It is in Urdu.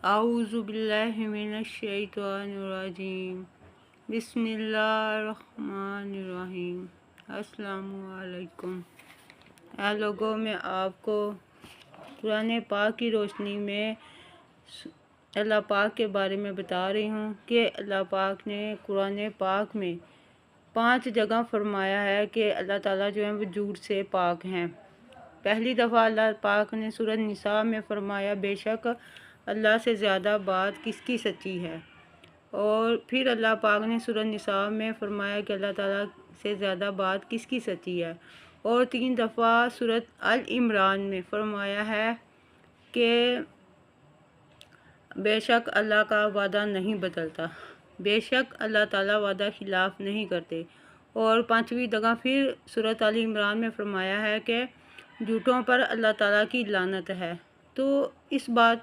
اعوذ باللہ من الشیطان الرجیم بسم اللہ الرحمن الرحیم۔ السلام علیکم۔ اے لوگوں، میں آپ کو قرآن پاک کی روشنی میں اللہ پاک کے بارے میں بتا رہی ہوں کہ اللہ پاک نے قرآن پاک میں 5 جگہ فرمایا ہے کہ اللہ تعالیٰ جو ہیں وہ جھوٹ سے پاک ہیں۔ پہلی دفعہ اللہ پاک نے سورۃ النساء میں فرمایا بے شک اللہ سے زیادہ بات کس کی سچی ہے، اور پھر اللہ پاک نے سورۃ النساء میں فرمایا کہ اللہ تعالیٰ سے زیادہ بات کس کی سچی ہے، اور 3 دفعہ سورۃ آل عمران میں فرمایا ہے کہ بے شک اللہ کا وعدہ نہیں بدلتا، بے شک اللہ تعالیٰ وعدہ خلاف نہیں کرتے، اور 5ویں جگہ پھر سورۃ آل عمران میں فرمایا ہے کہ جھوٹوں پر اللہ تعالیٰ کی لعنت ہے۔ تو اس بات